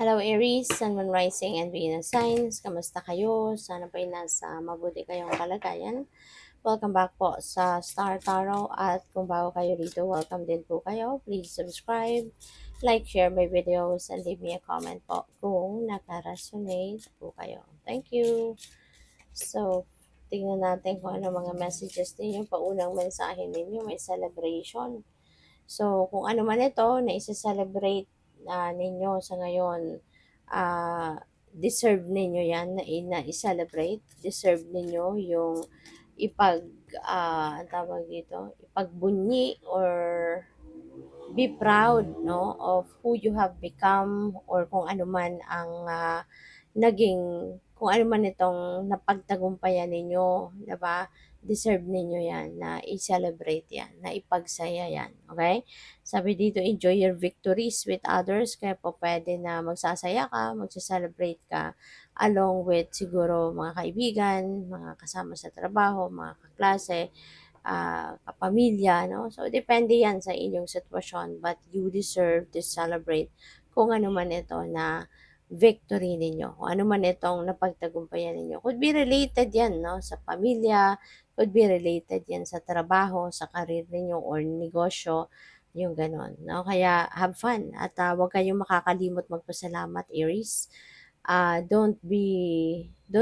Hello Aries, Sun, Moon, Rising, and Venus Signs. Kamusta kayo? Sana po ay nasa mabuti kayong kalagayan. Welcome back po sa Star Tarot at kung bago kayo dito, welcome din po kayo. Please subscribe, like, share my videos, and leave me a comment po kung naka-resonate po kayo. Thank you! So, tingnan natin kung ano mga messages ninyo. Paunang mensahe ninyo, may celebration. So, kung ano man ito na isa-celebrate ninyo sa ngayon, deserve ninyo yan na i-celebrate. Deserve ninyo yung ang tawag dito, ipagbunyi or be proud, no, of who you have become or kung ano man ang naging, kung ano man itong napagtagumpayan ninyo, 'di ba? Deserve ninyo yan na i-celebrate yan, na ipagsaya yan, okay? Sabi dito, enjoy your victories with others, kaya po pwede na magsasaya ka, magsa-celebrate ka, along with siguro mga kaibigan, mga kasama sa trabaho, mga kaklase, kapamilya, no? So, depende yan sa inyong sitwasyon, but you deserve to celebrate kung ano man ito na victory ninyo, kung ano man itong napagtagumpayan ninyo. Could be related yan, no? Sa pamilya, could be related yan sa trabaho, sa career ninyo, or negosyo, yung ganon, no? Kaya, have fun, at huwag kayong makakalimot magpasalamat, Aries. Don't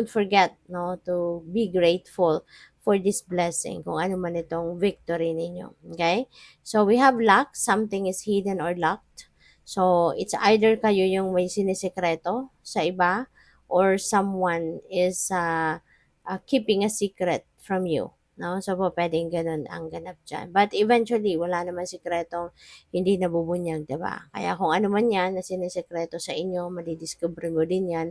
forget, no, to be grateful for this blessing, kung ano man itong victory ninyo. Okay? So, we have luck. Something is hidden or locked. So, it's either kayo yung may sinisekreto sa iba or someone is keeping a secret from you. No? So, po, pwedeng ganun ang ganap dyan. But eventually, wala naman sikretong hindi nabubunyag, diba? Kaya kung ano man yan na sinisekreto sa inyo, madidiscover mo din yan.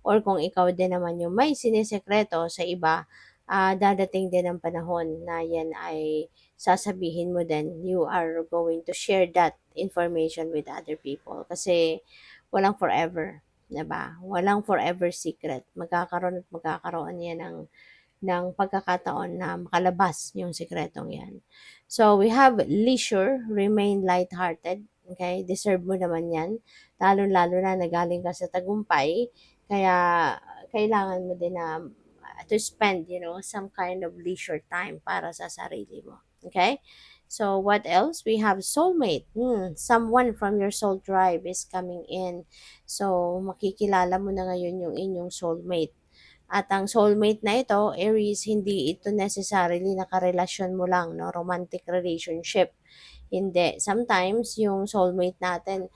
Or kung ikaw din naman yung may sinisekreto sa iba, dadating din ang panahon na yan ay sasabihin mo din, you are going to share that information with other people. Kasi walang forever, 'di ba? Walang forever secret. Magkakaroon at magkakaroon yan ng pagkakataon na makalabas yung sikretong yan. So, we have leisure, remain lighthearted. Okay? Deserve mo naman yan. Lalo-lalo na nagaling ka sa tagumpay. Kaya, kailangan mo din na to spend, some kind of leisure time para sa sarili mo. Okay? So, what else? We have soulmate. Someone from your soul tribe is coming in. So, makikilala mo na ngayon yung inyong soulmate. At ang soulmate na ito, Aries, hindi ito necessarily nakarelasyon mo lang, no? Romantic relationship. Hindi. Sometimes, yung soulmate natin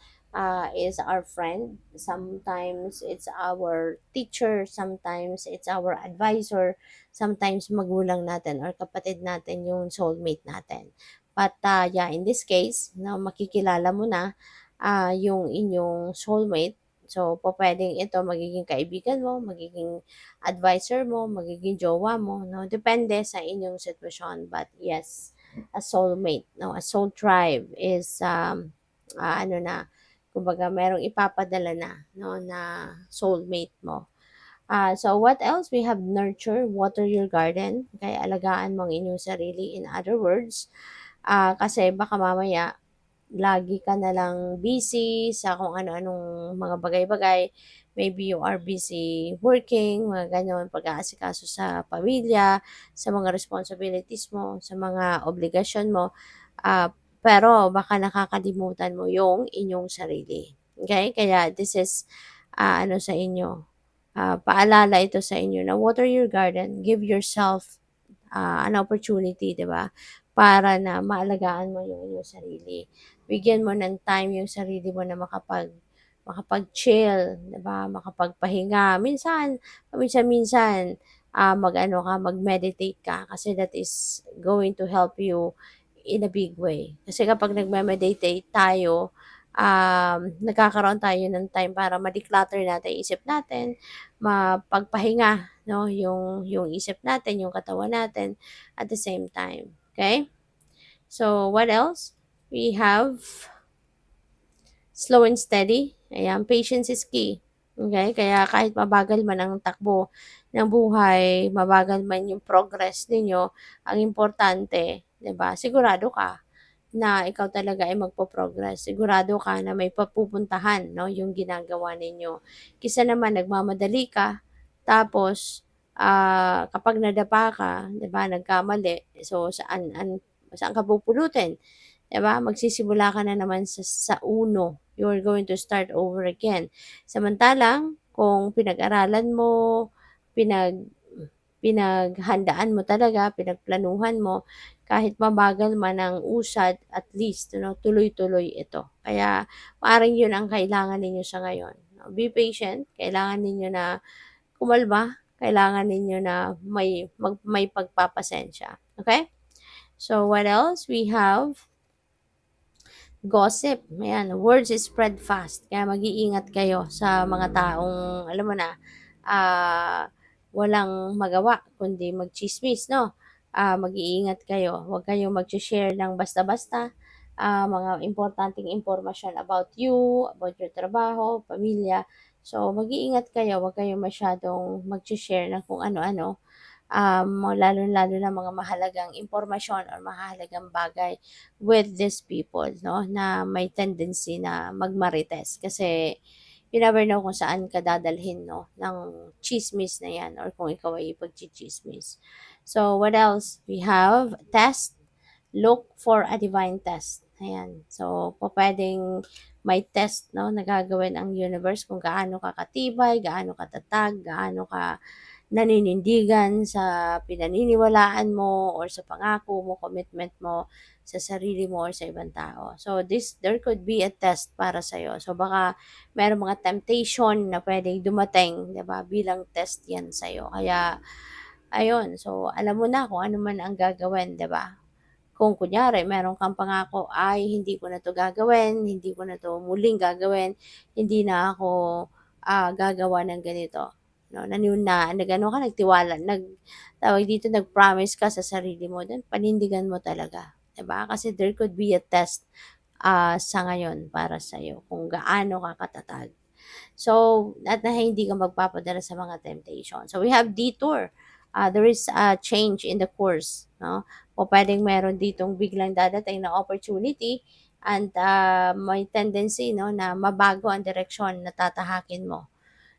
is our friend. Sometimes, it's our teacher. Sometimes, it's our advisor. Sometimes, magulang natin or kapatid natin yung soulmate natin. But, yeah, in this case, no, makikilala mo na yung inyong soulmate. So, pwedeng ito magiging kaibigan mo, magiging advisor mo, magiging jowa mo, no? Depende sa inyong sitwasyon. But yes, a soulmate, no? A soul tribe is, kumbaga, merong ipapadala na, no? Na soulmate mo. So, what else? We have nurture, water your garden. Okay, alagaan mo ang inyong sarili. In other words, kasi baka mamaya, lagi ka na lang busy sa kung ano-anong mga bagay-bagay. Maybe you are busy working, mga ganyan, pag-aasikaso sa pamilya, sa mga responsibilities mo, sa mga obligasyon mo. Pero baka nakakalimutan mo yung inyong sarili. Okay? Kaya this is sa inyo. Paalala ito sa inyo na water your garden, give yourself an opportunity, 'di ba? Para na maalagaan mo yung iyong sarili. Bigyan mo ng time yung sarili mo na makapag-chill, 'di ba? Makapagpahinga. Minsan mag-meditate ka kasi that is going to help you in a big way. Kasi kapag nagme-meditate tayo, nagkakaroon tayo ng time para ma-declutter natin yung isip natin, mapagpahinga, no, yung isip natin, yung katawan natin at the same time. Okay? So, what else? We have slow and steady. Ayan, patience is key. Okay? Kaya kahit mabagal man ang takbo ng buhay, mabagal man yung progress ninyo, ang importante, 'di ba? Sigurado ka na ikaw talaga ay magpo-progress. Sigurado ka na may papupuntahan 'no, yung ginagawa ninyo. Kaysa naman nagmamadali ka, tapos, kapag nadapa ka, 'di ba, nagkamali, so saan ka pupulutin, 'di ba? Magsisimula ka na naman sa uno. You're going to start over again. Samantalang kung pinag-aralan mo, pinag pinaghandaan mo talaga, pinagplanuhan mo, kahit mabagal man ang usad, at least tuloy-tuloy ito. Kaya maaaring 'yun ang kailangan ninyo sa ngayon, 'no. Be patient, kailangan ninyo na kumalma, kailangan ninyo na may pagpapasensya, okay. So what else? We have gossip, ayan, words spread fast. Kaya mag-iingat kayo sa mga taong, alam mo na, ah, walang magawa kundi magchismis, no? Mag-iingat kayo. Huwag kayong mag-share ng basta-basta. Mga importanteng impormasyon about you, about your trabaho, pamilya. So, mag-iingat kayo. Huwag kayong masyadong mag-share ng kung ano-ano, lalo-lalo na mga mahalagang impormasyon or mahalagang bagay with these people, no, na may tendency na magmarites. Kasi you never know kung saan ka dadalhin, no, ng chismis na yan or kung ikaw ay ipagchichismis. So, what else? We have test, look for a divine test. Ayan. So, pwedeng may test, no, na gagawin ang universe kung gaano ka katibay, gaano ka tatag, gaano ka naninindigan sa pinaniniwalaan mo or sa pangako mo, commitment mo sa sarili mo or sa ibang tao. So there could be a test para sa iyo. So baka merong mga temptation na pwedeng dumating, 'di ba? Bilang test 'yan sa iyo. Kaya ayun, so alam mo na kung ano man ang gagawin, 'di ba? Kung kunyari meron kang pangako, "Ay hindi ko na 'to gagawin, hindi ko na 'to muling gagawin, hindi na ako, gagawa ng ganito." 'No, nag-ano ka, nagtiwala, tawag dito, nag-promise ka sa sarili mo, then panindigan mo talaga, 'di ba? Kasi there could be a test, sa ngayon para sa'yo kung gaano ka katatag. So, at na hindi ka magpapadala sa mga temptation. So, we have detour. There is a change in the course, no? O pwedeng meron ditong biglang dadating na opportunity, and may tendency, no, na mabago ang direksyon na tatahakin mo.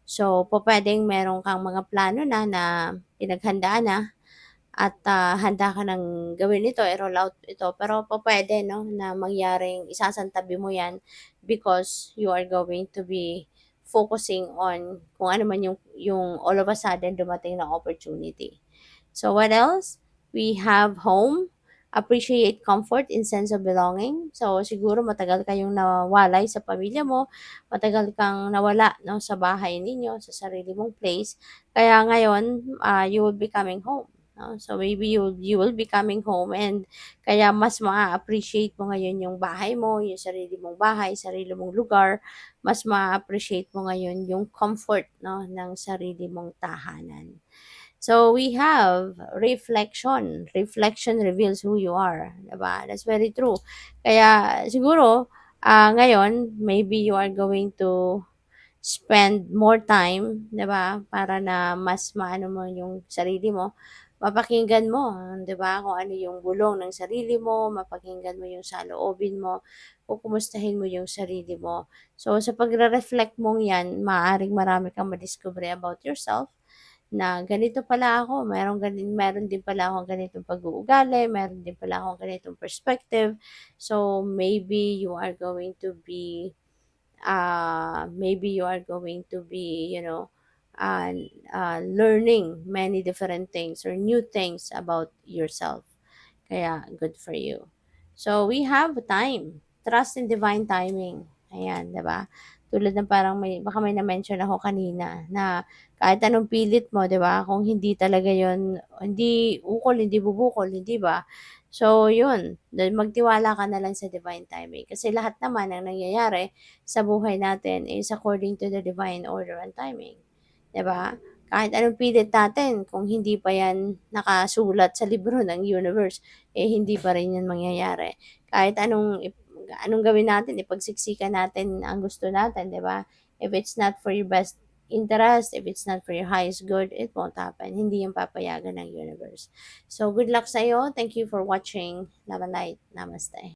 So, pwedeng meron kang mga plano na pinaghandaan na, at handa ka ng gawin ito, i-roll out ito. Pero pwede, no, na mangyaring isasantabi mo yan because you are going to be focusing on kung ano man yung all of a sudden dumating na opportunity. So what else? We have home, appreciate comfort in sense of belonging. So siguro matagal kayong nawalay sa pamilya mo, matagal kang nawala, no, sa bahay ninyo, sa sarili mong place. Kaya ngayon, you will be coming home. No? So maybe you will be coming home, and kaya mas ma-appreciate mo ngayon yung bahay mo, yung sarili mong bahay, sarili mong lugar. Mas ma-appreciate mo ngayon yung comfort, no, ng sarili mong tahanan. So we have reflection. Reflection reveals who you are, 'di ba? That's very true. Kaya siguro, ngayon maybe you are going to spend more time, 'di ba? Para na mas maano mo yung sarili mo, mapakinggan mo, 'di ba? Kung ano yung bulong ng sarili mo, mapakinggan mo yung saloobin mo, kukumustahin mo yung sarili mo. So sa pagre-reflect mong 'yan, maaaring marami kang madiscover about yourself, na ganito pala ako, meron din pala akong ganitong pag-uugali, meron din pala akong ganitong perspective. So maybe you are going to be, uh, learning many different things or new things about yourself. Kaya good for you. So we have time. Trust in divine timing. Ayan, 'di ba? Tulad ng parang baka may na-mention ako kanina na kahit anong pilit mo, 'di ba? Kung hindi talaga 'yon, hindi ukol, hindi bubukol, hindi ba? So, 'yun, magtiwala ka na lang sa divine timing kasi lahat naman ng nangyayari sa buhay natin is according to the divine order and timing, 'di ba? Kahit anong pilit natin, kung hindi pa 'yan nakasulat sa libro ng universe, hindi pa rin 'yan mangyayari. Kahit anong gawin natin, ipagsiksikan natin ang gusto natin, 'di ba? If it's not for your best interest, if it's not for your highest good, it won't happen. Hindi 'yan papayagan ng universe. So, good luck sa'yo. Thank you for watching. Love and light. Namaste.